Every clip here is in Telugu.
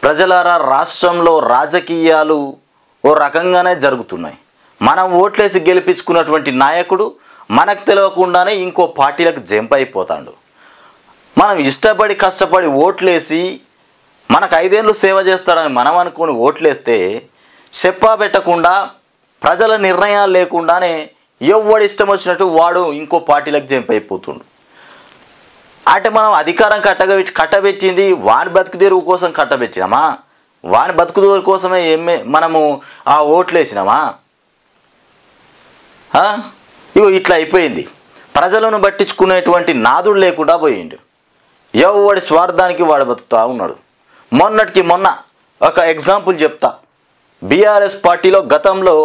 ప్రజలారా, రాష్ట్రంలో రాజకీయాలు ఓ రకంగానే జరుగుతున్నాయి. మనం ఓట్లేసి గెలిపించుకున్నటువంటి నాయకుడు మనకు తెలియకుండానే ఇంకో పార్టీలకు జంప్ అయిపోతాడు. మనం ఇష్టపడి కష్టపడి ఓట్లేసి మనకు 5 ఏళ్ళు సేవ చేస్తాడని మనం అనుకుని ఓట్లేస్తే చెప్పా పెట్టకుండా ప్రజల నిర్ణయాలు లేకుండానే ఎవడు ఇష్టం వచ్చినట్టు వాడు ఇంకో పార్టీలకు జంప్ అయిపోతుండు. అంటే మనం అధికారం కట్టబెట్టింది వాని బతుకుదేరువు కోసం కట్టబెట్టినామా? వాని బతుకుదేరువు కోసమే మనము ఆ ఓట్లు వేసినామా? ఇగో ఇట్లా అయిపోయింది. ప్రజలను పట్టించుకునేటువంటి నాదుడు లేకుండా పోయిండు. ఎవడి స్వార్థానికి వాడు బతుకుతా ఉన్నాడు. మొన్నటికి మొన్న ఒక ఎగ్జాంపుల్ చెప్తా. బీఆర్ఎస్ పార్టీలో గతంలో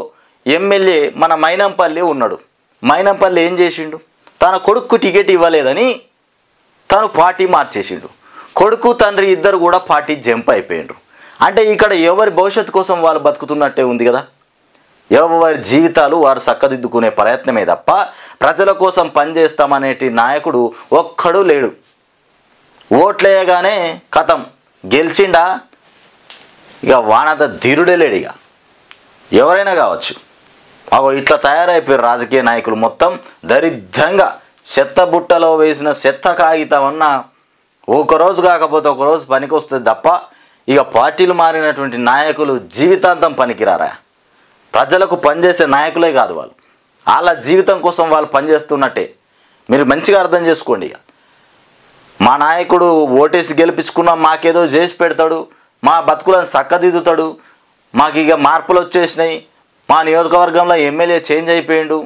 ఎమ్మెల్యే మన మైనంపల్లి ఉన్నాడు. మైనంపల్లి ఏం చేసిండు? తన కొడుకు టికెట్ ఇవ్వలేదని తను పార్టీ మార్చేసిండు. కొడుకు తండ్రి ఇద్దరు కూడా పార్టీ జంప్ అయిపోయిండ్రు. అంటే ఇక్కడ ఎవరి భవిష్యత్తు కోసం వాళ్ళు బతుకుతున్నట్టే ఉంది కదా. ఎవరి జీవితాలు వారు చక్కదిద్దుకునే ప్రయత్నమే తప్ప ప్రజల కోసం పనిచేస్తామనేటి నాయకుడు ఒక్కడు లేడు. ఓట్లేయగానే కథం గెలిచిండా, ఇక వానంత ధీరుడే లేడు. ఇక ఎవరైనా కావచ్చు. అగో ఇట్లా తయారైపోయారు రాజకీయ నాయకులు. మొత్తం దరిద్రంగా చెత్త బుట్టలో వేసిన చెత్త కాగితం అన్న ఒకరోజు కాకపోతే ఒకరోజు పనికి వస్తుంది తప్ప ఇక పార్టీలు మారినటువంటి నాయకులు జీవితాంతం పనికిరారా? ప్రజలకు పనిచేసే నాయకులే కాదు వాళ్ళు. వాళ్ళ జీవితం కోసం వాళ్ళు పనిచేస్తున్నట్టే. మీరు మంచిగా అర్థం చేసుకోండి. ఇక మా నాయకుడు ఓటేసి గెలిపించుకున్నాం, మాకేదో చేసి పెడతాడు, మా బతుకులను చక్కదిద్దుతాడు, మాకు ఇక మార్పులు వచ్చేసినాయి, మా నియోజకవర్గంలో ఎమ్మెల్యే చేంజ్ అయిపోయిండు,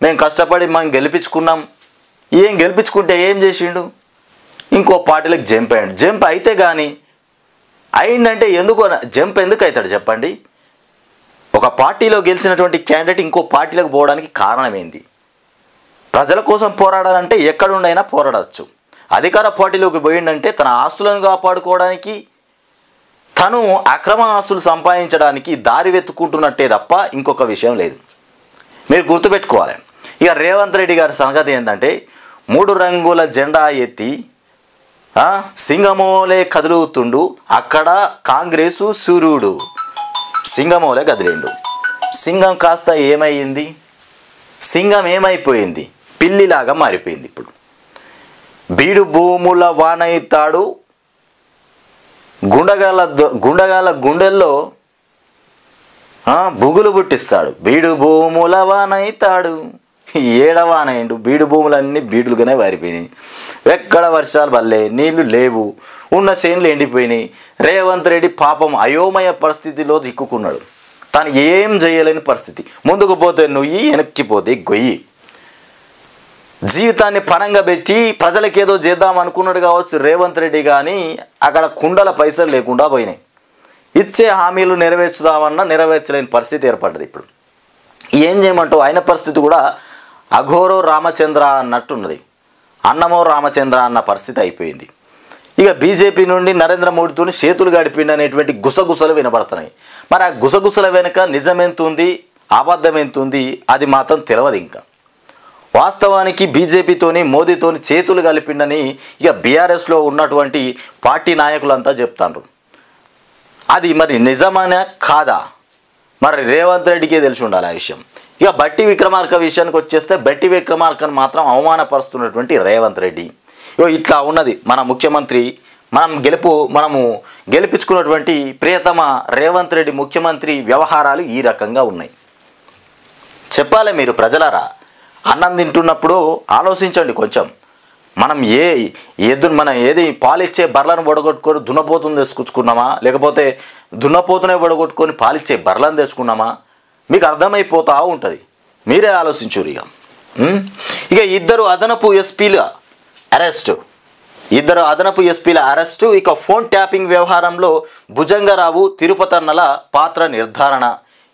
మేము కష్టపడి మనం గెలిపించుకున్నాం. ఏం గెలిపించుకుంటే ఏం చేసిండు? ఇంకో పార్టీలకు జంప్ అయ్యాడు. జంప్ అయితే కానీ అయిందంటే ఎందుకు జంప్ ఎందుకు అవుతాడు చెప్పండి? ఒక పార్టీలో గెలిచినటువంటి క్యాండిడేట్ ఇంకో పార్టీలకు పోవడానికి కారణం ఏంది? ప్రజల కోసం పోరాడాలంటే ఎక్కడుండైనా పోరాడవచ్చు. అధికార పార్టీలోకి పోయిందంటే తన ఆస్తులను కాపాడుకోవడానికి, తను అక్రమ ఆస్తులు సంపాదించడానికి దారి వెతుక్కుంటున్నట్టే తప్ప ఇంకొక విషయం లేదు. మీరు గుర్తుపెట్టుకోవాలి. ఇక రేవంత్ రెడ్డి గారి సంగతి ఏంటంటే 3 రంగుల జెండా ఎత్తి సింగమోలే కదులుతుండు. అక్కడ కాంగ్రెసు సూర్యుడు సింగమోలే కదిలిండు. సింగం కాస్త ఏమైంది? సింగం ఏమైపోయింది? పిల్లిలాగా మారిపోయింది. ఇప్పుడు బీడు భూముల వానైతాడు, గుండగాల గుండెల్లో బుగులు పుట్టిస్తాడు. బీడు భూముల వానైతాడు, ఏడవానైండు. బీడు భూములన్నీ బీడులుగానే వారిపోయినాయి. ఎక్కడ వర్షాలు పడలే, నీళ్లు లేవు, ఉన్న చేనులు ఎండిపోయినాయి. రేవంత్ రెడ్డి పాపం అయోమయ పరిస్థితిలో దిక్కుకున్నాడు. తను ఏం చేయలేని పరిస్థితి. ముందుకు పోతే నుయ్యి, వెనక్కి పోతే గొయ్యి. జీవితాన్ని పణంగా పెట్టి ప్రజలకేదో చేద్దాం అనుకున్నాడు కావచ్చు రేవంత్ రెడ్డి, కానీ అక్కడ కుండల పైసలు లేకుండా పోయినాయి. ఇచ్చే హామీలు నెరవేర్చుదామన్నా నెరవేర్చలేని పరిస్థితి ఏర్పడ్డది. ఇప్పుడు ఏం చేయమంటావు? ఆయన పరిస్థితి కూడా అఘోరో రామచంద్ర అన్నట్టున్నది. అన్నమో రామచంద్ర అన్న పరిస్థితి అయిపోయింది. ఇక బీజేపీ నుండి నరేంద్ర మోడీతో చేతులు గడిపిండి అనేటువంటి గుసగుసలు వినబడుతున్నాయి. మరి ఆ గుసగుసల వెనుక నిజమెంతుంది, అబద్ధం ఎంతుంది, అది మాత్రం తెలియదు. ఇంకా వాస్తవానికి బీజేపీతోని మోదీతోని చేతులు కలిపిండని ఇక బీఆర్ఎస్లో ఉన్నటువంటి పార్టీ నాయకులంతా చెప్తారు. అది మరి నిజమనే కాదా? మరి రేవంత్ రెడ్డికే తెలిసి ఉండాలి ఆ విషయం. ఇక బట్టి విక్రమార్క విషయానికి వచ్చేస్తే బట్టి విక్రమార్కను మాత్రం అవమానపరుస్తున్నటువంటి రేవంత్ రెడ్డి. ఇట్లా ఉన్నది మన ముఖ్యమంత్రి. మనము గెలిపించుకున్నటువంటి ప్రియతమ రేవంత్ రెడ్డి ముఖ్యమంత్రి వ్యవహారాలు ఈ రకంగా ఉన్నాయి. చెప్పాలి మీరు ప్రజలారా. అన్నం తింటున్నప్పుడు ఆలోచించండి కొంచెం. మనం ఏది పాలిచ్చే బర్లను బొడగొట్టుకొని దున్నపోతుని తెచ్చుకున్నామా, లేకపోతే దున్నపోతునే బొడగొట్టుకొని పాలిచ్చే బర్లను తెచ్చుకున్నామా? మీకు అర్థమైపోతూ ఉంటుంది. మీరే ఆలోచించురు. ఇక ఇద్దరు అదనపు ఎస్పీల అరెస్టు. ఇక ఫోన్ ట్యాపింగ్ వ్యవహారంలో భుజంగరావు తిరుపతన్నల పాత్ర నిర్ధారణ.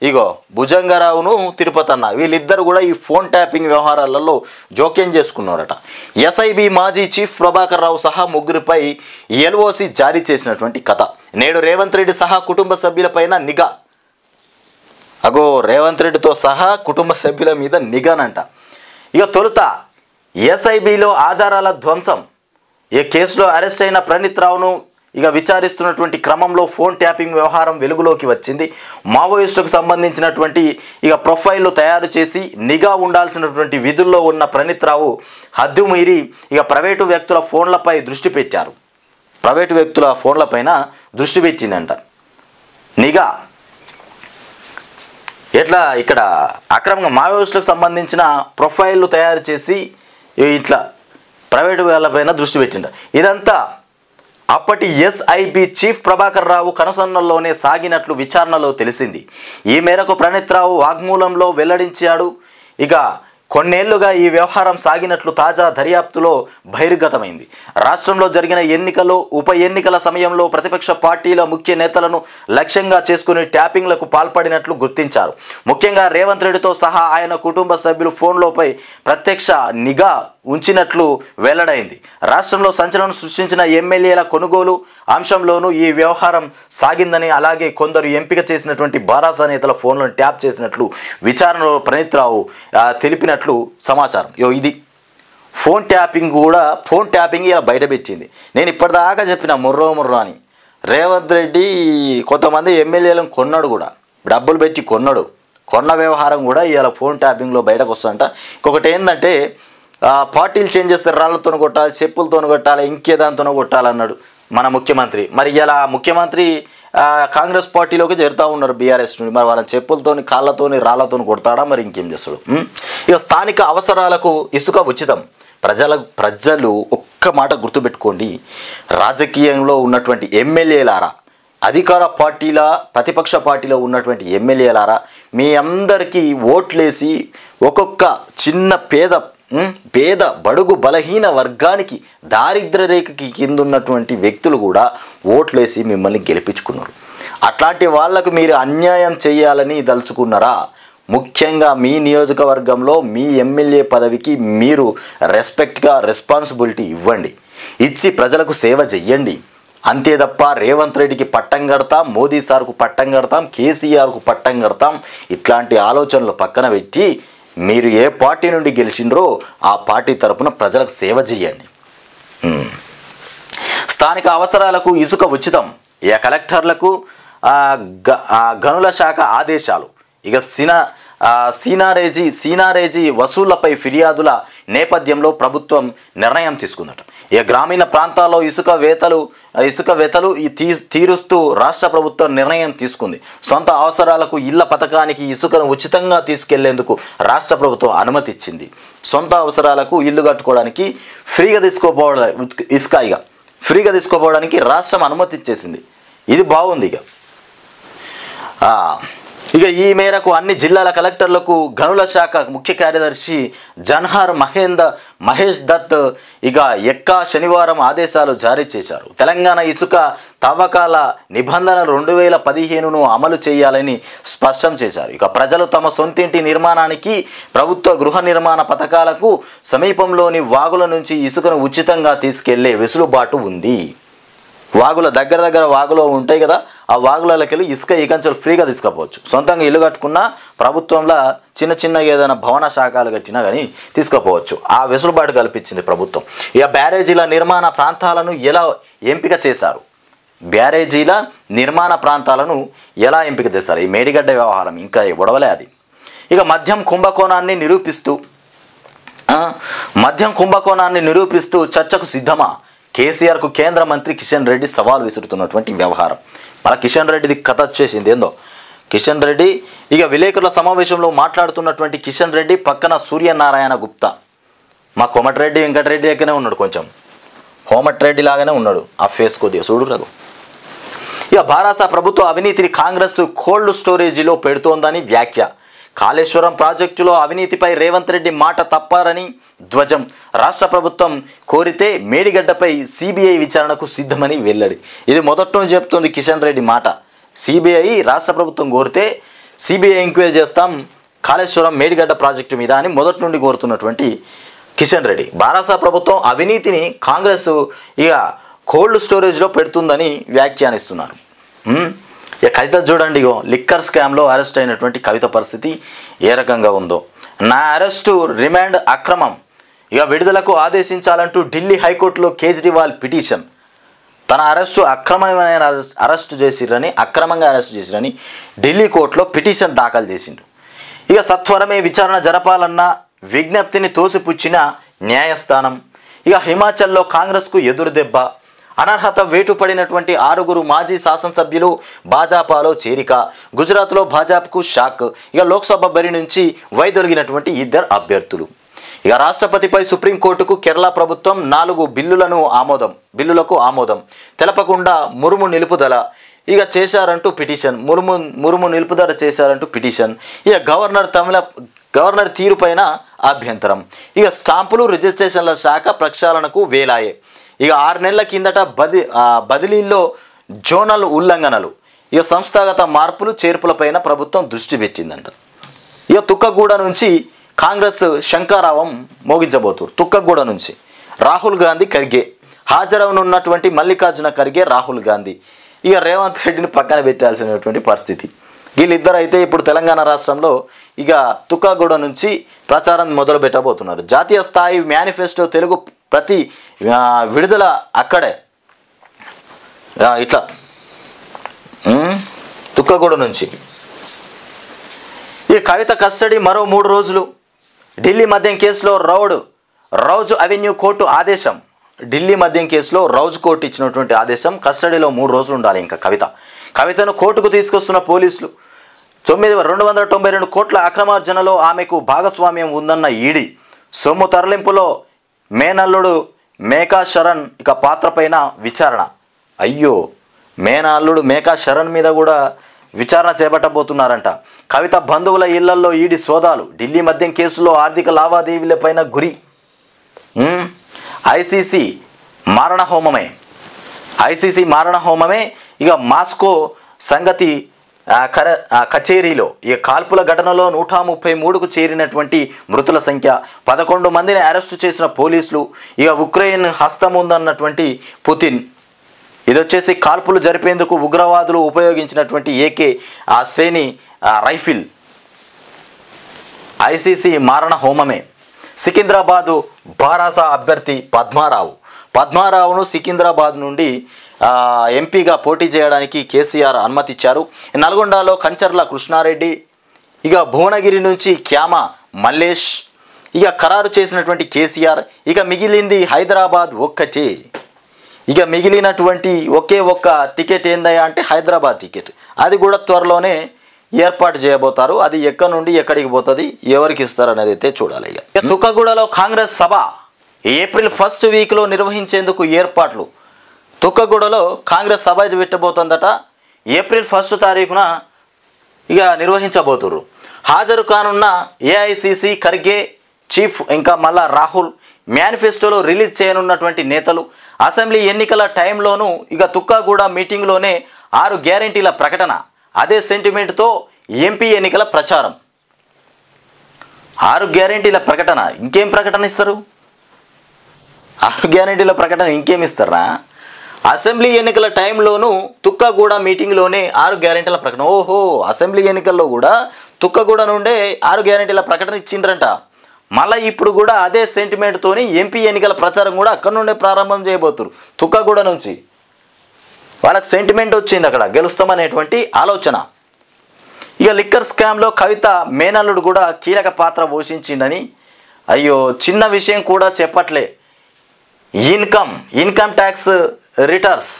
ఇగో భుజంగరావును తిరుపతన్న వీళ్ళిద్దరు కూడా ఈ ఫోన్ ట్యాపింగ్ వ్యవహారాలలో జోక్యం చేసుకున్నారట. ఎస్ఐబి మాజీ చీఫ్ ప్రభాకర్ రావు సహా 3గురిపై ఎల్ఓసి జారీ చేసినటువంటి కథ. నేడు రేవంత్ రెడ్డి సహా కుటుంబ సభ్యులపైన నిఘా. రేవంత్ రెడ్డితో సహా కుటుంబ సభ్యుల మీద నిఘానంట. ఇక తొలుత ఎస్ఐబిలో ఆధారాల ధ్వంసం. ఈ కేసులో అరెస్ట్ అయిన ప్రణీత్ రావును ఇక విచారిస్తున్నటువంటి క్రమంలో ఫోన్ ట్యాపింగ్ వ్యవహారం వెలుగులోకి వచ్చింది. మావోయిస్టులకు సంబంధించినటువంటి ఇక ప్రొఫైల్లు తయారు చేసి నిఘా ఉండాల్సినటువంటి విధుల్లో ఉన్న ప్రణీత్ రావు హద్దు మీరి ఇక ప్రైవేటు వ్యక్తుల ఫోన్లపై దృష్టి పెట్టారు. ప్రైవేటు వ్యక్తుల ఫోన్లపైన దృష్టి పెట్టిందంట. నిఘా ఎట్లా ఇక్కడ అక్రమంగా మావోయిస్టులకు సంబంధించిన ప్రొఫైల్లు తయారు చేసి ఇట్లా ప్రైవేటు వాళ్ళపైన దృష్టి పెట్టిండ. ఇదంతా అప్పటి ఎస్ఐబి చీఫ్ ప్రభాకర్ రావు కనుసన్నల్లోనే సాగినట్లు విచారణలో తెలిసింది. ఈ మేరకు ప్రణీత్ రావు వాగ్మూలంలో వెల్లడించాడు. ఇక కొన్నేళ్లుగా ఈ వ్యవహారం సాగినట్లు తాజా దర్యాప్తులో బహిర్గతమైంది. రాష్ట్రంలో జరిగిన ఎన్నికల్లో ఉప ఎన్నికల సమయంలో ప్రతిపక్ష పార్టీల ముఖ్య నేతలను లక్ష్యంగా చేసుకుని ట్యాపింగ్లకు పాల్పడినట్లు గుర్తించారు. ముఖ్యంగా రేవంత్ రెడ్డితో సహా ఆయన కుటుంబ సభ్యులు ఫోన్లపై ప్రత్యక్ష నిఘా ఉంచినట్లు వెల్లడైంది. రాష్ట్రంలో సంచలనం సృష్టించిన ఎమ్మెల్యేల కొనుగోలు అంశంలోనూ ఈ వ్యవహారం సాగిందని, అలాగే కొందరు ఎంపిక చేసినటువంటి బారాసా నేతల ఫోన్లను ట్యాప్ చేసినట్లు విచారణలో ప్రణీత్ రావు తెలిపినట్లు సమాచారం. ఇది ఫోన్ ట్యాపింగ్ ఇలా బయటపెట్టింది. నేను ఇప్పటిదాకా చెప్పిన ముర్రో అని రేవంత్ రెడ్డి కొంతమంది ఎమ్మెల్యేలను కొన్నాడు, కూడా డబ్బులు పెట్టి కొన్న వ్యవహారం కూడా ఇలా ఫోన్ ట్యాపింగ్లో బయటకు వస్తుందంట. ఇంకొకటి ఏంటంటే పార్టీలు చేంజ్ చేస్తే రాళ్లతో కొట్టాలి, చెప్పులతో కొట్టాలి, ఇంకేదాంతో కొట్టాలన్నాడు మన ముఖ్యమంత్రి. మరి ఇలా ముఖ్యమంత్రి కాంగ్రెస్ పార్టీలోకి చేరుతూ ఉన్నారు బీఆర్ఎస్ నుండి. మరి వాళ్ళని చెప్పులతోని కాళ్ళతోని రాళ్లతోని కొడతాడా, మరి ఇంకేం చేస్తాడు? ఇక స్థానిక అవసరాలకు ఇసుక ఉచితం. ప్రజలు ఒక్క మాట గుర్తుపెట్టుకోండి, రాజకీయంలో ఉన్నటువంటి ఎమ్మెల్యేలారా, అధికార పార్టీల ప్రతిపక్ష పార్టీలో ఉన్నటువంటి ఎమ్మెల్యేలారా, మీ అందరికీ ఓట్లేసి ఒక్కొక్క చిన్న పేద బడుగు బలహీన వర్గానికి దారిద్ర్య రేఖకి కింద ఉన్నటువంటి వ్యక్తులు కూడా ఓట్లేసి మిమ్మల్ని గెలిపించుకున్నారు. అట్లాంటి వాళ్లకు మీరు అన్యాయం చేయాలని దలుచుకున్నారా? ముఖ్యంగా మీ నియోజకవర్గంలో మీ ఎమ్మెల్యే పదవికి మీరు రెస్పాన్సిబిలిటీ ఇవ్వండి, ఇచ్చి ప్రజలకు సేవ చెయ్యండి. అంతే తప్ప రేవంత్ రెడ్డికి పట్టం కడతాం, మోదీ సార్కు పట్టం కడతాం, కేసీఆర్కు పట్టం కడతాం ఇట్లాంటి ఆలోచనలు పక్కన పెట్టి మీరు ఏ పార్టీ నుండి గెలిచిండ్రో ఆ పార్టీ తరపున ప్రజలకు సేవ చేయండి. స్థానిక అవసరాలకు ఇసుక ఉచితం. ఇక కలెక్టర్లకు గనుల శాఖ ఆదేశాలు. ఇక సీనారేజీ వసూళ్లపై ఫిర్యాదుల నేపథ్యంలో ప్రభుత్వం నిర్ణయం తీసుకుందట. ఇక గ్రామీణ ప్రాంతాల్లో ఇసుక వేతలు తీరుస్తూ రాష్ట్ర ప్రభుత్వం నిర్ణయం తీసుకుంది. సొంత అవసరాలకు ఇళ్ల పథకానికి ఇసుకను ఉచితంగా తీసుకెళ్లేందుకు రాష్ట్ర ప్రభుత్వం అనుమతి ఇచ్చింది. సొంత అవసరాలకు ఇల్లు కట్టుకోవడానికి ఫ్రీగా తీసుకోపోవడానికి రాష్ట్రం అనుమతి ఇచ్చేసింది. ఇది బాగుంది. ఇక ఈ మేరకు అన్ని జిల్లాల కలెక్టర్లకు గనుల శాఖ ముఖ్య కార్యదర్శి జన్హార్ మహేష్ దత్ శనివారం ఆదేశాలు జారీ చేశారు. తెలంగాణ ఇసుక తవ్వకాల నిబంధనలు 2015ను అమలు చేయాలని స్పష్టం చేశారు. ఇక ప్రజలు తమ సొంతింటి నిర్మాణానికి ప్రభుత్వ గృహ నిర్మాణ పథకాలకు సమీపంలోని వాగుల నుంచి ఇసుకను ఉచితంగా తీసుకెళ్లే వెసులుబాటు ఉంది. వాగుల దగ్గర వాగులో ఉంటాయి కదా, ఆ వాగులకి ఇసుక ఈకంచెలు ఫ్రీగా తీసుకుపోవచ్చు. సొంతంగా ఇల్లు కట్టుకున్నా ప్రభుత్వంలో చిన్న ఏదైనా భవన శాఖలు కట్టినా కానీ తీసుకుపోవచ్చు. ఆ వెసులుబాటు కల్పించింది ప్రభుత్వం. ఇక బ్యారేజీల నిర్మాణ ప్రాంతాలను ఎలా ఎంపిక చేశారు? ఈ మేడిగడ్డ వ్యవహారం ఇంకా ఒడవలే అది. ఇక మద్యం కుంభకోణాన్ని నిరూపిస్తూ చర్చకు సిద్ధమా? కేసీఆర్కు కేంద్ర మంత్రి కిషన్ రెడ్డి సవాల్ విసురుతున్నటువంటి వ్యవహారం. మళ్ళీ కిషన్ రెడ్డిది కథ వచ్చేసింది ఏందో. కిషన్ రెడ్డి విలేకరుల సమావేశంలో మాట్లాడుతున్నటువంటి కిషన్ రెడ్డి పక్కన సూర్యనారాయణ గుప్తా, మా కోమటిరెడ్డి వెంకటరెడ్డి దగ్గరనే ఉన్నాడు, కొంచెం కోమటిరెడ్డి లాగానే ఉన్నాడు. ఆ ఫేస్ కొద్దిగా చూడు రఘు. బారాసా ప్రభుత్వ అవినీతిని కాంగ్రెస్ కోల్డ్ స్టోరేజీలో పెడుతోందని వ్యాఖ్య. కాళేశ్వరం ప్రాజెక్టులో అవినీతిపై రేవంత్ రెడ్డి మాట తప్పారని ధ్వజం. రాష్ట్ర ప్రభుత్వం కోరితే మేడిగడ్డపై సిబిఐ విచారణకు సిద్ధమని వెల్లడి. ఇది మొదటి నుంచి చెప్తుంది కిషన్ రెడ్డి మాట. సిబిఐ రాష్ట్ర ప్రభుత్వం కోరితే సిబిఐ ఎంక్వైరీ చేస్తాం కాళేశ్వరం మేడిగడ్డ ప్రాజెక్టు మీద అని మొదటి నుండి కోరుతున్నటువంటి కిషన్ రెడ్డి. బారాసా ప్రభుత్వం అవినీతిని కాంగ్రెస్ కోల్డ్ స్టోరేజ్లో పెడుతుందని వ్యాఖ్యానిస్తున్నారు. కవిత చూడండి, లిక్కర్ స్కామ్లో అరెస్ట్ అయినటువంటి కవిత పరిస్థితి ఏ రకంగా ఉందో. నా అరెస్టు రిమాండ్ అక్రమం, విడుదలకు ఆదేశించాలంటూ ఢిల్లీ హైకోర్టులో కేజ్రీవాల్ పిటిషన్. తన అక్రమంగా అరెస్టు చేసిరని ఢిల్లీ కోర్టులో పిటిషన్ దాఖలు చేసిండు. ఇక సత్వరమే విచారణ జరపాలన్న విజ్ఞప్తిని తోసిపుచ్చిన న్యాయస్థానం. ఇక హిమాచల్లో కాంగ్రెస్కు ఎదురుదెబ్బ. అనర్హత వేటు పడినటువంటి 6 మాజీ శాసనసభ్యులు భాజపాలో చేరిక. గుజరాత్లో భాజపాకు షాక్. ఇక లోక్సభ బరి నుంచి వైదొలిగినటువంటి 2 అభ్యర్థులు. ఇక రాష్ట్రపతిపై సుప్రీంకోర్టుకు కేరళ ప్రభుత్వం 4 బిల్లులకు ఆమోదం తెలపకుండా మురుము నిలుపుదల. ఇక చేశారంటూ పిటిషన్. మురుము నిలుపుదల చేశారంటూ పిటిషన్. ఇక గవర్నర్ తీరుపైన అభ్యంతరం. ఇక స్టాంపులు రిజిస్ట్రేషన్ల శాఖ ప్రక్షాళనకు వేలాయే. ఇక 6 నెలల కిందట బదిలీల్లో జోనల్ ఉల్లంఘనలు. ఇక సంస్థాగత మార్పులు చేర్పులపైన ప్రభుత్వం దృష్టి పెట్టిందంట. ఇక తుక్కగూడ నుంచి కాంగ్రెస్ శంఖారావం మోగించబోతున్నారు. తుక్కగూడ నుంచి రాహుల్ గాంధీ ఖర్గే హాజరవనున్నటువంటి మల్లికార్జున ఖర్గే రాహుల్ గాంధీ. ఇక రేవంత్ రెడ్డిని పక్కన పెట్టాల్సినటువంటి పరిస్థితి. వీళ్ళిద్దరు అయితే ఇప్పుడు తెలంగాణ రాష్ట్రంలో ఇక తుక్కగూడ నుంచి ప్రచారం మొదలు పెట్టబోతున్నారు. జాతీయ స్థాయి మేనిఫెస్టో తెలుగు ప్రతి విడుదల అక్కడే. ఇట్లా తుక్కగూడ నుంచి. ఈ కవిత కస్టడీ మరో 3 రోజులు. ఢిల్లీ మద్యం కేసులో రౌజ్ అవెన్యూ కోర్టు ఆదేశం. ఢిల్లీ మద్యం కేసులో రౌజ్ కోర్టు ఇచ్చినటువంటి ఆదేశం కస్టడీలో 3 రోజులు ఉండాలి. ఇంకా కవితను కోర్టుకు తీసుకొస్తున్న పోలీసులు. 292 కోట్ల అక్రమార్జనలో ఆమెకు భాగస్వామ్యం ఉందన్న ఈడీ. సొమ్ము తరలింపులో మేనల్లుడు మేకా శరణ్ ఇక పాత్రపైన విచారణ. అయ్యో, మేనల్లుడు మేకా శరణ్ మీద కూడా విచారణ చేపట్టబోతున్నారంట. కవిత బంధువుల ఇళ్లల్లో ఈడీ సోదాలు. ఢిల్లీ మద్యం కేసులో ఆర్థిక లావాదేవీలపైన గురి. ఐసీసీ మారణ హోమమే. ఇక మాస్కో సంగతి కచేరీలో ఈ కాల్పుల ఘటనలో 133కు చేరినటువంటి మృతుల సంఖ్య. 11 మందిని అరెస్టు చేసిన పోలీసులు. ఇక ఉక్రెయిన్ హస్తం ఉందన్నటువంటి పుతిన్. ఇది వచ్చేసి కాల్పులు జరిపేందుకు ఉగ్రవాదులు ఉపయోగించినటువంటి ఏకే శ్రేణి రైఫిల్. ఐసీసీ మారణ హోమమే. సికింద్రాబాదు బారాసా అభ్యర్థి పద్మారావును సికింద్రాబాద్ నుండి ఎంపీగా పోటీ చేయడానికి కేసీఆర్ అనుమతిచ్చారు. నల్గొండలో కంచర్ల కృష్ణారెడ్డి. ఇక భువనగిరి నుంచి క్యామ మల్లేష్ ఇక ఖరారు చేసినటువంటి కేసీఆర్. ఇక మిగిలింది హైదరాబాద్ ఒక్కటే. ఇక మిగిలినటువంటి ఒకే ఒక్క టికెట్ ఏందయ్యా అంటే హైదరాబాద్ టికెట్. అది కూడా త్వరలోనే ఏర్పాటు చేయబోతారు. అది ఎక్కడి నుండి ఎక్కడికి పోతుంది, ఎవరికి ఇస్తారు అనేది అయితే చూడాలి. ఇక తుక్కగూడలో కాంగ్రెస్ సభ ఏప్రిల్ 1 వీక్లో నిర్వహించేందుకు ఏర్పాట్లు. తుక్కగూడలో కాంగ్రెస్ సభ పెట్టబోతుందట. ఏప్రిల్ 1 తారీఖున ఇక నిర్వహించబోతున్నారు. హాజరు కానున్న ఏఐసిసి ఖర్గే చీఫ్ ఇంకా మళ్ళా రాహుల్. మేనిఫెస్టోలో రిలీజ్ చేయనున్నటువంటి నేతలు. అసెంబ్లీ ఎన్నికల టైంలోనూ ఇక తుక్కగూడ మీటింగ్లోనే 6 గ్యారెంటీల ప్రకటన. అదే సెంటిమెంట్తో ఎంపీ ఎన్నికల ప్రచారం. 6 గ్యారెంటీల ప్రకటన. ఇంకేం ప్రకటన ఇస్తారు? 6 గ్యారెంటీల ప్రకటన ఇంకేం ఇస్తారా? అసెంబ్లీ ఎన్నికల టైంలోనూ తుక్కగూడ మీటింగ్లోనే 6 గ్యారెంటీల ప్రకటన. ఓహో, అసెంబ్లీ ఎన్నికల్లో కూడా తుక్కగూడ నుండే 6 గ్యారెంటీల ప్రకటన ఇచ్చిండ్రంట. మళ్ళీ ఇప్పుడు కూడా అదే సెంటిమెంట్తోని ఎంపీ ఎన్నికల ప్రచారం కూడా అక్కడ నుండే ప్రారంభం చేయబోతున్నారు. తుక్కగూడ నుంచి వాళ్ళకి సెంటిమెంట్ వచ్చింది, అక్కడ గెలుస్తామనేటువంటి ఆలోచన. ఇక లిక్కర్ స్కామ్లో కవిత మేనల్లుడు కూడా కీలక పాత్ర పోషించిండని. అయ్యో, చిన్న విషయం కూడా చెప్పట్లే. ఇన్కమ్ ట్యాక్స్ రిటర్న్స్,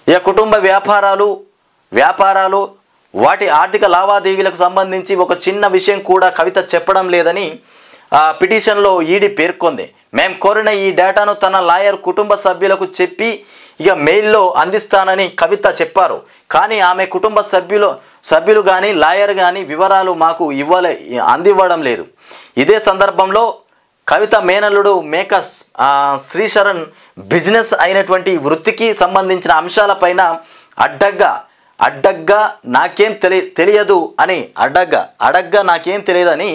ఇక కుటుంబ వ్యాపారాలు వాటి ఆర్థిక లావాదేవీలకు సంబంధించి ఒక చిన్న విషయం కూడా కవిత చెప్పడం లేదని పిటిషన్లో ఈడీ పేర్కొంది. మేము కోరిన ఈ డేటాను తన లాయర్ కుటుంబ సభ్యులకు చెప్పి ఇక మెయిల్లో అందిస్తానని కవిత చెప్పారు. కానీ ఆమె కుటుంబ సభ్యులు కానీ లాయర్ కానీ వివరాలు మాకు అందివ్వడం లేదు. ఇదే సందర్భంలో కవిత మేనల్లుడు మేకా శ్రీశరణ్ బిజినెస్ అయినటువంటి వృత్తికి సంబంధించిన అంశాలపైన అడ్డగ్గా నాకేం తెలియదు అని అడగ్గా నాకేం తెలియదని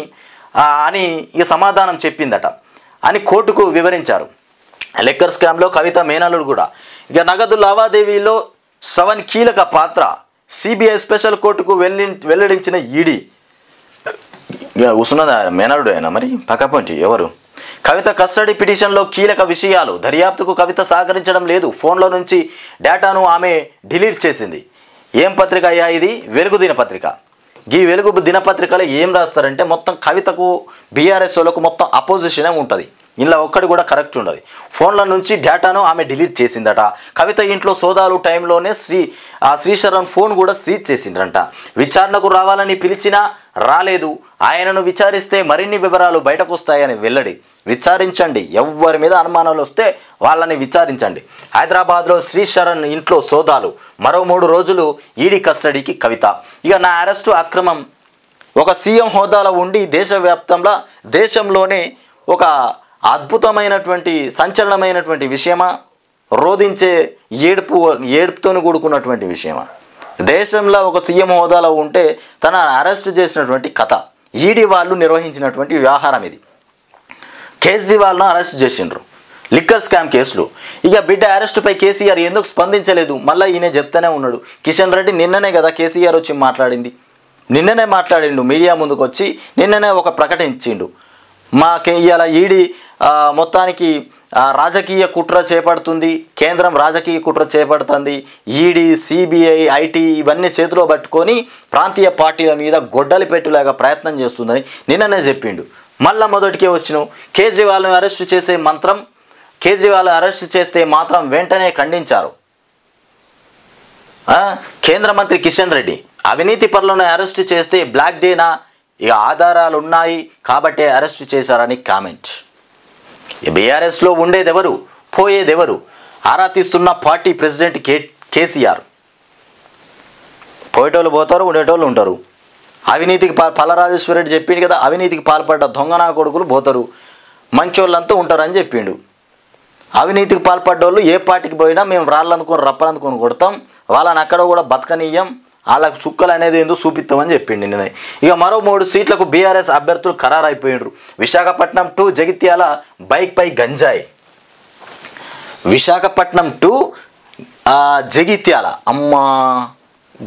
ఇక సమాధానం చెప్పిందట అని కోర్టుకు వివరించారు. లిక్కర్ స్కామ్లో కవిత మేనల్లుడు కూడా. ఇక నగదు లావాదేవీలో శ్రవణ్ కీలక పాత్ర. సిబిఐ స్పెషల్ కోర్టుకు వెల్లడించిన ఈడీ. ఇక కూర్చున్నదా మేనరుడు అయినా మరి పక్కపంటి ఎవరు? కవిత కస్టడీ పిటిషన్లో కీలక విషయాలు. దర్యాప్తుకు కవిత సహకరించడం లేదు. ఫోన్లో నుంచి డేటాను ఆమె డిలీట్ చేసింది. ఏం పత్రిక అయ్యా ఇది? వెలుగు దినపత్రిక. ఈ వెలుగు దినపత్రికలో ఏం రాస్తారంటే మొత్తం కవితకు బీఆర్ఎస్ వాళ్ళకు మొత్తం అపోజిషనే ఉంటుంది. ఇలా ఒక్కటి కూడా కరెక్ట్ ఉండదు. ఫోన్ల నుంచి డేటాను ఆమె డిలీట్ చేసిందట. కవిత ఇంట్లో సోదాలు టైంలోనే శ్రీశరణ్ ఫోన్ కూడా సీజ్ చేసిండ్రంట. విచారణకు రావాలని పిలిచినా రాలేదు. ఆయనను విచారిస్తే మరిన్ని వివరాలు బయటకు వస్తాయని వెల్లడి. విచారించండి, ఎవరి మీద అనుమానాలు వస్తే వాళ్ళని విచారించండి. హైదరాబాద్లో శ్రీశరణ్ ఇంట్లో సోదాలు. మరో 3 రోజులు ఈడీ కస్టడీకి కవిత. ఇక నా అరెస్టు అక్రమం. ఒక సీఎం హోదాలో ఉండి దేశంలోనే ఒక అద్భుతమైనటువంటి సంచలనమైనటువంటి విషయమా? రోధించే ఏడుపుతో కూడుకున్నటువంటి విషయమా? దేశంలో ఒక సీఎం హోదాలో ఉంటే తన అరెస్ట్ చేసినటువంటి కథ. ఈడీ వాళ్ళు నిర్వహించినటువంటి వ్యవహారం ఇది. కేజ్రీవాల్ను అరెస్ట్ చేసిండ్రు లిక్కర్ స్కామ్ కేసులో. ఇక బిడ్డ అరెస్టుపై కేసీఆర్ ఎందుకు స్పందించలేదు? మళ్ళీ ఈయన చెప్తూనే ఉన్నాడు. కిషన్ రెడ్డి నిన్ననే కదా కేసీఆర్ వచ్చి మాట్లాడింది. నిన్ననే మాట్లాడిండు మీడియా ముందుకు వచ్చి. నిన్ననే ఒక ప్రకటించిండు. ఇవాళ ఈడీ మొత్తానికి రాజకీయ కుట్ర చేపడుతుంది, కేంద్రం రాజకీయ కుట్ర చేపడుతుంది. ఈడీ, సిబిఐ, ఐటీ ఇవన్నీ చేతిలో పట్టుకొని ప్రాంతీయ పార్టీల మీద గొడ్డలి పెట్టులాగా ప్రయత్నం చేస్తుందని నిన్ననే చెప్పిండు. మళ్ళా మొదటికే వచ్చినావు. కేజ్రీవాల్ను అరెస్టు చేస్తే మాత్రం వెంటనే ఖండించారు కేంద్ర మంత్రి కిషన్ రెడ్డి. అవినీతి పరులను అరెస్టు చేస్తే బ్లాక్ డేనా? ఇక ఆధారాలు ఉన్నాయి కాబట్టే అరెస్టు చేశారని కామెంట్. బీఆర్ఎస్లో ఉండేదెవరు, పోయేదెవరు? ఆరా తీస్తున్న పార్టీ ప్రెసిడెంట్ కేసీఆర్. పోయేటోళ్ళు పోతారు, ఉండేటోళ్ళు ఉంటారు. అవినీతికి పల్లరాజేశ్వర రెడ్డి చెప్పిండు కదా, అవినీతికి పాల్పడ్డ దొంగనా కొడుకులు పోతారు, మంచోళ్ళంతా ఉంటారని చెప్పిండు. అవినీతికి పాల్పడ్డోళ్ళు ఏ పార్టీకి పోయినా మేము రాళ్ళనుకొని రప్పలనుకొని కొడతాం, వాళ్ళని అక్కడ కూడా బతకనీయం, వాళ్ళకు సుక్కలు అనేది ఏందో చూపిస్తామని చెప్పిండు నిన్న. ఇక మరో 3 సీట్లకు బీఆర్ఎస్ అభ్యర్థులు ఖరారైపోయినరు. విశాఖపట్నం టు జగిత్యాల బైక్పై గంజాయి. విశాఖపట్నం టు జగిత్యాల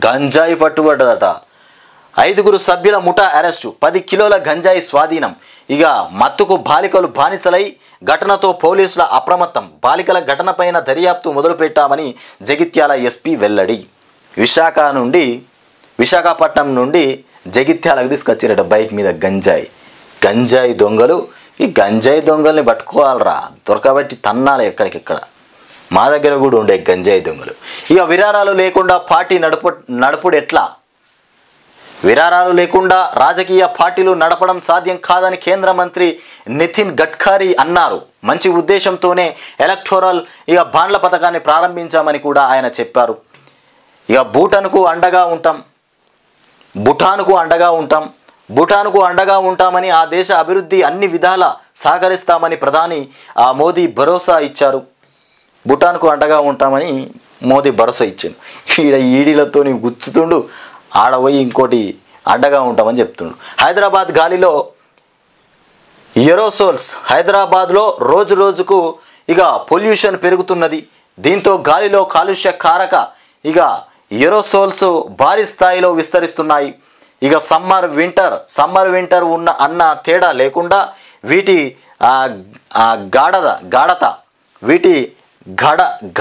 గంజాయి పట్టుబడ్డదట. 5 సభ్యుల ముఠా అరెస్టు, 10 కిలోల గంజాయి స్వాధీనం. ఇక మత్తుకు బాలికలు బానిసలై ఘటనతో పోలీసుల అప్రమత్తం. బాలికల ఘటనపైన దర్యాప్తు మొదలుపెట్టామని జగిత్యాల ఎస్పీ వెల్లడి. విశాఖపట్నం నుండి జగిత్యాలకు తీసుకొచ్చారట బైక్ మీద గంజాయి దొంగలు. ఈ గంజాయి దొంగల్ని పట్టుకోవాలరా, దొరకబట్టి తన్నాలి ఎక్కడికెక్కడ. మా దగ్గర కూడా ఉండే గంజాయి దొంగలు. ఇక విరాళాలు లేకుండా పార్టీ నడుపుడు ఎట్లా? విరాళాలు లేకుండా రాజకీయ పార్టీలు నడపడం సాధ్యం కాదని కేంద్ర మంత్రి నితిన్ గడ్కరీ అన్నారు. మంచి ఉద్దేశంతోనే ఎలక్టోరల్ బాండ్ల పథకాన్ని ప్రారంభించామని కూడా ఆయన చెప్పారు. ఇక భూటాన్కు అండగా ఉంటామని, ఆ దేశ అభివృద్ధి అన్ని విధాల సహకరిస్తామని ప్రధాని మోదీ భరోసా ఇచ్చారు. భూటాన్కు అండగా ఉంటామని మోదీ భరోసా ఇచ్చాను. ఈడీలతో గుచ్చుతుండు, ఆడపోయి ఇంకోటి అండగా ఉంటామని చెప్తుండు. హైదరాబాద్ గాలిలో ఏరోసోల్స్. హైదరాబాద్లో రోజు రోజుకు పొల్యూషన్ పెరుగుతున్నది. దీంతో గాలిలో కాలుష్య కారక ఏరోసోల్స్ భారీ స్థాయిలో విస్తరిస్తున్నాయి. సమ్మర్ వింటర్ అన్న తేడా లేకుండా వీటి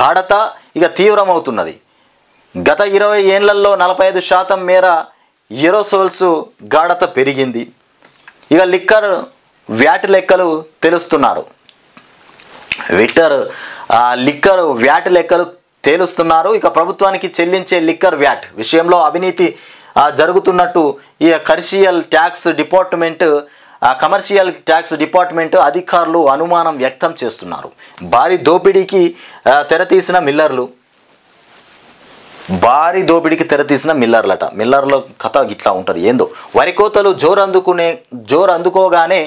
గాఢత తీవ్రమవుతున్నది. గత 20 ఏళ్లలో 45% మేర ఏరోసోల్స్ గాఢత పెరిగింది. లిక్కర్ వ్యాట్ లెక్కలు తెలుస్తున్నారు. ప్రభుత్వానికి చెల్లించే లిక్కర్ వ్యాట్ విషయంలో అవినీతి జరుగుతున్నట్టు కమర్షియల్ ట్యాక్స్ డిపార్ట్మెంట్ అధికారులు అనుమానం వ్యక్తం చేస్తున్నారు. భారీ దోపిడీకి తెరతీసిన మిల్లర్లట. మిల్లర్ల కథ ఇట్లా ఉంటుంది ఏందో. వరి కోతలు జోరు అందుకోగానే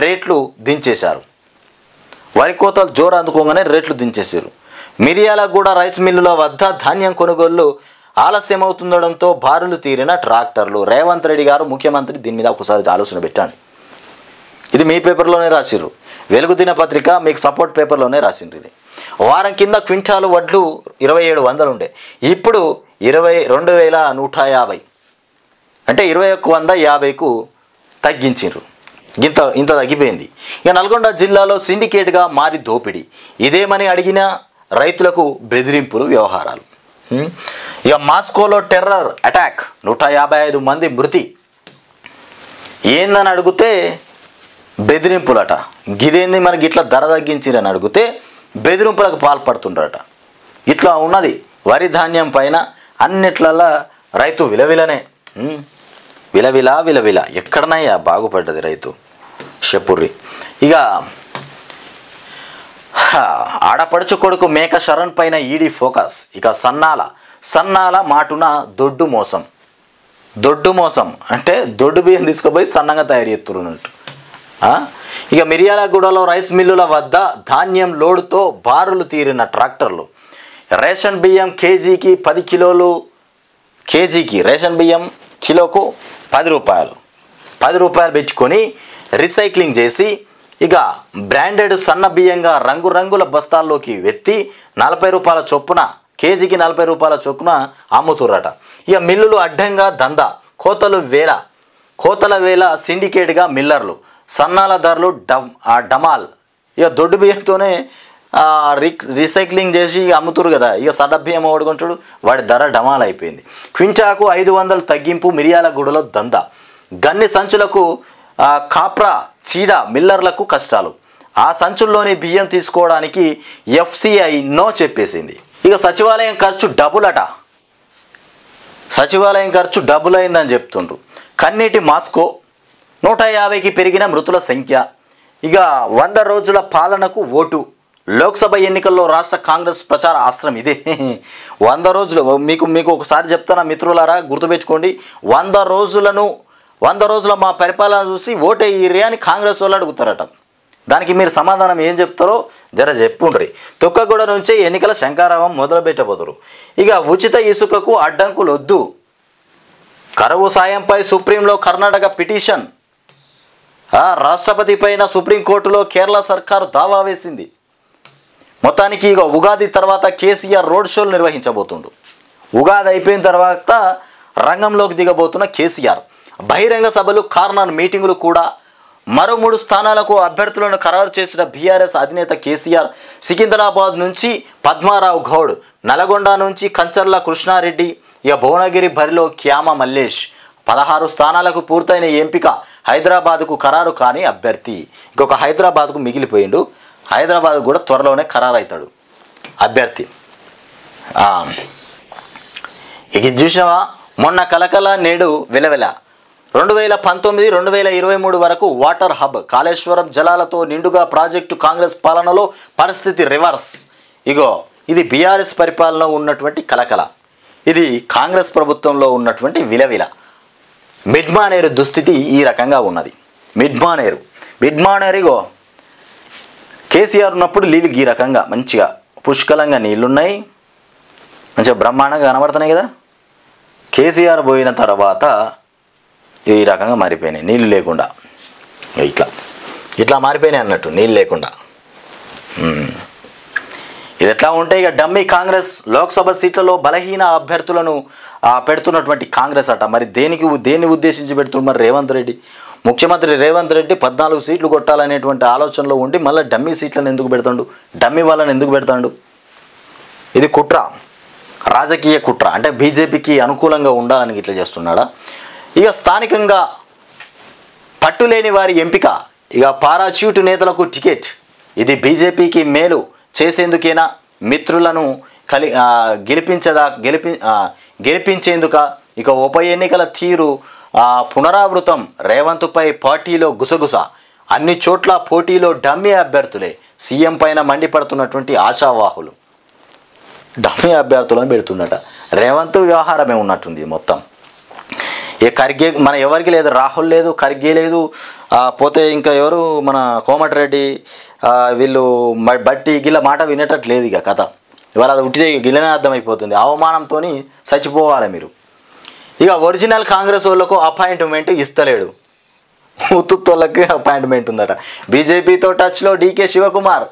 రేట్లు దించేశారు. మిర్యాలగూడ రైస్ మిల్లుల వద్ద ధాన్యం కొనుగోళ్లు ఆలస్యమవుతుండడంతో బారులు తీరిన ట్రాక్టర్లు. రేవంత్ రెడ్డి గారు ముఖ్యమంత్రి దీని మీద ఒకసారి ఆలోచన పెట్టండి. ఇది మీ పేపర్లోనే రాసిర్రు, వెలుగు దినపత్రిక మీకు సపోర్ట్ పేపర్లోనే రాసిండ్రు. ఇది వారం కింద క్వింటాలు వడ్లు 2700 ఉండే, ఇప్పుడు 22,150, అంటే 2150కు తగ్గించారు. ఇంత తగ్గిపోయింది. ఇక నల్గొండ జిల్లాలో సిండికేట్గా మారి దోపిడీ. ఇదేమని అడిగిన రైతులకు బెదిరింపులు వ్యవహారాలు. ఇక మాస్కోలో టెర్రర్ అటాక్, 155 మంది మృతి. ఏందని అడిగితే బెదిరింపులట. గిదేంది మనకి ఇట్లా ధర తగ్గించిరని అడిగితే బెదిరింపులకు పాల్పడుతుండ్రట. ఇట్లా ఉన్నది వరి ధాన్యం పైన అన్నిట్లల్లా రైతు విలవిలనే. విలవిల ఎక్కడనయ్యా బాగుపడ్డది రైతు చెప్పుర్రి. ఇక ఆడపడుచు కొడుకు మేక శరణ్ పైన ఈడీ ఫోకస్. ఇక సన్నాల మాటున దొడ్డు మోసం అంటే దొడ్డు బియ్యం తీసుకుపోయి సన్నంగా తయారు చేస్తున్నట్టు. ఇక మిర్యాలగూడలో రైస్ మిల్లుల వద్ద ధాన్యం లోడుతో బారులు తీరిన ట్రాక్టర్లు. రేషన్ బియ్యం కేజీకి 10 కిలోలు. రేషన్ బియ్యం కిలోకు 10 రూపాయలు పెంచుకొని రీసైక్లింగ్ చేసి ఇక బ్రాండెడ్ సన్న బియ్యంగా రంగురంగుల బస్తాల్లోకి వెత్తి 40 రూపాయల చొప్పున, కేజీకి 40 రూపాయల చొప్పున అమ్ముతుర్రట. ఇక మిల్లులు అడ్డంగా దందా, కోతల వేల సిండికేట్గా మిల్లర్లు, సన్నాల ధరలు డమాల్. ఇక దొడ్డు బియ్యంతోనే రీసైక్లింగ్ చేసి అమ్ముతురు కదా. ఇక సన్న బియ్యం ఓడుకుంటాడు, వాడి ధర డమాల్ అయిపోయింది. క్వింటాకు 500 తగ్గింపు మిర్యాలగూడలో దందా. గన్ని సంచులకు కాప్రా చీడ మిల్లర్లకు కష్టాలు. ఆ సంచుల్లోని బియ్యం తీసుకోవడానికి FCI నో చెప్పేసింది. ఇక సచివాలయం ఖర్చు డబుల్ అయిందని చెప్తుండ్రు. కన్నీటి మాస్కో, 150కి పెరిగిన మృతుల సంఖ్య. ఇక 100 రోజుల పాలనకు ఓటు. లోక్సభ ఎన్నికల్లో రాష్ట్ర కాంగ్రెస్ ప్రచార అస్త్రం ఇదే. 100 రోజులు మీకు ఒకసారి చెప్తానా మిత్రులారా, గుర్తుపెట్టుకోండి. 100 రోజుల మా పరిపాలన చూసి ఓటేయ్యిరి అని కాంగ్రెస్ వాళ్ళు అడుగుతారట. దానికి మీరు సమాధానం ఏం చెప్తారో జర చెప్పుండ్రి. తొక్కగూడ నుంచే ఎన్నికల శంకారావం మొదలు పెట్టబోతురు. ఇక ఉచిత ఇసుకకు అడ్డంకులు వద్దు. కరువు సాయంపై సుప్రీంలో కర్ణాటక పిటిషన్. రాష్ట్రపతి పైన సుప్రీంకోర్టులో కేరళ సర్కారు దావా వేసింది. మొత్తానికి ఇక ఉగాది తర్వాత కేసీఆర్ రోడ్ షోలు నిర్వహించబోతుండు. ఉగాది అయిపోయిన తర్వాత రంగంలోకి దిగబోతున్న కేసీఆర్ బహిరంగ సభలు, కార్నర్ మీటింగులు కూడా. మరో 3 స్థానాలకు అభ్యర్థులను ఖరారు చేసిన బీఆర్ఎస్ అధినేత కేసీఆర్ సికింద్రాబాద్ నుంచి పద్మారావు గౌడ్, నల్గొండ నుంచి కంచర్ల కృష్ణారెడ్డి, ఇక భువనగిరి బరిలో క్యామ మల్లేష్. 16 స్థానాలకు పూర్తయిన ఎంపిక. హైదరాబాద్కు ఖరారు కాని అభ్యర్థి. ఇంకొక హైదరాబాద్కు మిగిలిపోయిండు. హైదరాబాద్ కూడా త్వరలోనే ఖరారు అవుతాడు అభ్యర్థి. ఇక చూసినావా, మొన్న కలకల నేడు వెలవెల. 2019-2023 వరకు వాటర్ హబ్ కాళేశ్వరం జలాలతో నిండుగా ప్రాజెక్టు. కాంగ్రెస్ పాలనలో పరిస్థితి రివర్స్. ఇది బీఆర్ఎస్ పరిపాలనలో ఉన్నటువంటి కలకల, ఇది కాంగ్రెస్ ప్రభుత్వంలో ఉన్నటువంటి విలవిల. మిడ్మానేరు దుస్థితి ఈ రకంగా ఉన్నది. మిడ్మానేరు కేసీఆర్ ఉన్నప్పుడు నీళ్ళు ఈ రకంగా మంచిగా పుష్కలంగా నీళ్లున్నాయి, మంచిగా బ్రహ్మాండంగా కనబడుతున్నాయి కదా. కేసీఆర్ పోయిన తర్వాత ఈ రకంగా మారిపోయినాయి, నీళ్ళు లేకుండా. ఇట్లా మారిపోయినాయి అన్నట్టు, నీళ్ళు లేకుండా. ఇది ఎట్లా ఉంటే ఇక డమ్మీ కాంగ్రెస్. లోక్సభ సీట్లలో బలహీన అభ్యర్థులను పెడుతున్నటువంటి కాంగ్రెస్ అట. మరి దేన్ని ఉద్దేశించి పెడుతున్నారు మరి రేవంత్ రెడ్డి? ముఖ్యమంత్రి రేవంత్ రెడ్డి 14 సీట్లు కొట్టాలనేటువంటి ఆలోచనలో ఉండి మళ్ళీ డమ్మీ సీట్లను ఎందుకు పెడతాడు? డమ్మీ వాళ్ళని ఎందుకు పెడతాడు? ఇది కుట్ర, రాజకీయ కుట్ర. అంటే బీజేపీకి అనుకూలంగా ఉండాలని ఇట్లా చేస్తున్నాడా? ఇక స్థానికంగా పట్టులేని వారి ఎంపిక. ఇక పారాచ్యూట్ నేతలకు టికెట్. ఇది బీజేపీకి మేలు చేసేందుకేనా? మిత్రులను గెలిపించేందుక? ఇక ఉప ఎన్నికల తీరు పునరావృతం. రేవంత్పై పార్టీలో గుసగుస. అన్ని చోట్ల పోటీలో డమ్మీ అభ్యర్థులే. సీఎం పైన మండిపడుతున్నటువంటి ఆశావాహులు డమ్మీ అభ్యర్థులను పెడుతున్నట. రేవంత్ వ్యవహారమే ఉన్నట్టుంది మొత్తం. ఖర్గే మన ఎవరికి లేదు, రాహుల్ లేదు, ఖర్గే లేదు, పోతే ఇంకా ఎవరు మన కోమటిరెడ్డి, వీళ్ళు బట్టి గిల్ల మాట వినేటట్లేదు ఇక కథ. ఇవాళ అది ఉట్టిదే గిల్లనే అర్థమైపోతుంది. అవమానంతో చచ్చిపోవాలి మీరు. ఇక ఒరిజినల్ కాంగ్రెస్ వాళ్ళకు అపాయింట్మెంట్ ఇస్తలేడు, ఉత్తుత్తోళ్ళకి అపాయింట్మెంట్ ఉందట. బీజేపీతో టచ్లో డీకే శివకుమార్.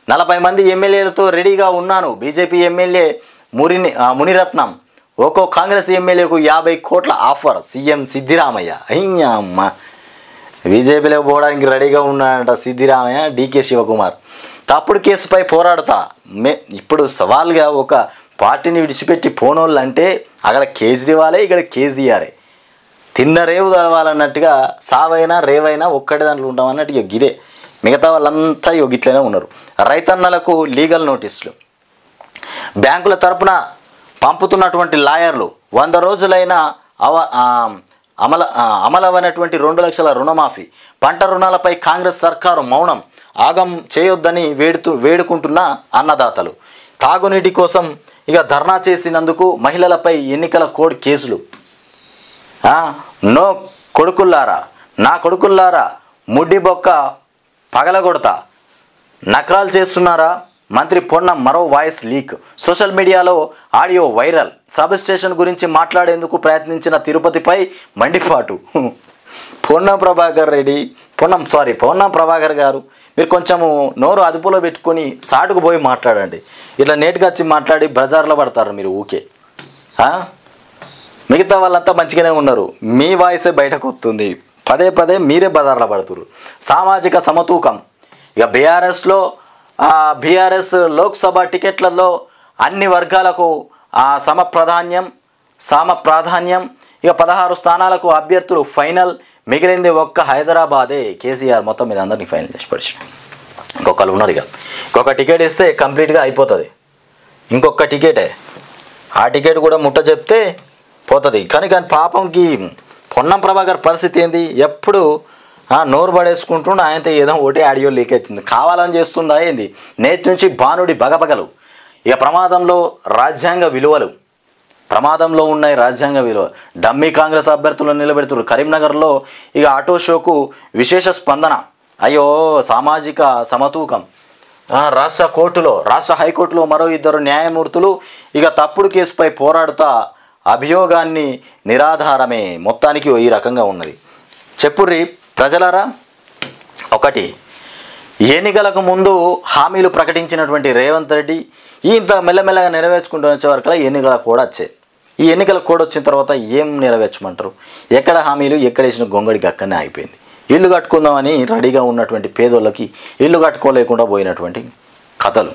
40 మంది ఎమ్మెల్యేలతో రెడీగా ఉన్నాను. BJP MLA Muniratnam. ఒక్కో కాంగ్రెస్ ఎమ్మెల్యేకు 50 కోట్ల ఆఫర్. సీఎం సిద్దిరామయ్య. అయ్యమ్మ, బీజేపీలో పోవడానికి రెడీగా ఉన్నాడంట సిద్దిరామయ్య, డీకే శివకుమార్. తప్పుడు కేసుపై పోరాడుతా ఇప్పుడు సవాల్గా ఒక పార్టీని విడిచిపెట్టి పోనోళ్ళు అంటే అక్కడ కేజ్రీవాలే, ఇక్కడ కేసీఆరే. తిన్న రేవు తెలవాలన్నట్టుగా సావైనా రేవైనా ఒక్కటి దాంట్లో ఉంటామన్నట్టు ఇక గిదే. మిగతా వాళ్ళంతా ఇట్లనే ఉన్నారు. రైతన్నలకు లీగల్ నోటీసులు. బ్యాంకుల తరపున పంపుతున్నటువంటి లాయర్లు 100 రోజులైన అమలవైనటువంటి 2 లక్షల రుణమాఫీ. పంట రుణాలపై కాంగ్రెస్ సర్కారు మౌనం. ఆగం చేయొద్దని వేడుకుంటున్న అన్నదాతలు. తాగునీటి కోసం ఇక ధర్నా చేసినందుకు మహిళలపై ఎన్నికల కోడ్ కేసులు. నో కొడుకుల్లారా, నా కొడుకుల్లారా, ముడ్డి బొక్క పగలగొడతా, నకరాలు చేస్తున్నారా? మంత్రి పొన్నం మరో వాయిస్ లీక్. సోషల్ మీడియాలో ఆడియో వైరల్. సబ్ స్టేషన్ గురించి మాట్లాడేందుకు ప్రయత్నించిన తిరుపతిపై మండిపాటు. పొన్నం ప్రభాకర్ గారు, మీరు కొంచెము నోరు అదుపులో పెట్టుకొని సాటుకు పోయి మాట్లాడండి. ఇట్లా నేటుగా వచ్చి మాట్లాడి బజార్లో పడతారు మీరు ఊకే. మిగతా వాళ్ళంతా మంచిగానే ఉన్నారు, మీ వాయిసే బయటకు వస్తుంది. పదే మీరే బజార్లో పడుతున్నారు. సామాజిక సమతూకం. ఇక బీఆర్ఎస్ లోక్సభ టికెట్లలో అన్ని వర్గాలకు సమ ప్రాధాన్యం. ఇక 16 స్థానాలకు అభ్యర్థులు ఫైనల్. మిగిలింది ఒక్క హైదరాబాదే. కేసీఆర్ మొత్తం మీద అందరినీ ఫైనల్ చేసి పడిచి. ఇంకొకరు ఉన్నారు. ఇక ఇంకొక టికెట్ ఇస్తే కంప్లీట్గా అయిపోతుంది. ఇంకొక టికెటే, ఆ టికెట్ కూడా ముట్ట చెప్తే పోతుంది. కానీ పాపంకి పొన్నం ప్రభాకర్ పరిస్థితి ఏంది? ఎప్పుడు నోరు పడేసుకుంటుండే. ఆయనతో ఏదో ఒకటి ఆడియో లీక్ అవుతుంది. కావాలని చేస్తుందా ఏంది? నేటి నుంచి బాణుడి బగబగలు. ఇక ప్రమాదంలో ఉన్నాయి రాజ్యాంగ విలువలు. డమ్మీ కాంగ్రెస్ అభ్యర్థులను నిలబెడుతున్నారు. కరీంనగర్లో ఇక ఆటో షోకు విశేష స్పందన. అయ్యో సామాజిక సమతూకం. రాష్ట్ర హైకోర్టులో మరో 2 న్యాయమూర్తులు ఇక తప్పుడు కేసుపై పోరాడుతా అభియోగాన్ని నిరాధారమే. మొత్తానికి ఈ రకంగా ఉన్నది. చెప్పుర్రి ప్రజలారా. 1, ఎన్నికలకు ముందు హామీలు ప్రకటించినటువంటి రేవంత్ రెడ్డి ఇంత మెల్లమెల్లగా నెరవేర్చుకుంటూ వచ్చే వరకు ఎన్నికల కోడ్ వచ్చాయి. ఈ ఎన్నికల కోడ్ వచ్చిన తర్వాత ఏం నెరవేర్చమంటారు? ఎక్కడ హామీలు ఎక్కడేసిన గొంగడికి అక్కడనే అయిపోయింది. ఇల్లు కట్టుకుందామని రెడీగా ఉన్నటువంటి పేదోళ్ళకి ఇల్లు కట్టుకోలేకుండా పోయినటువంటి కథలు.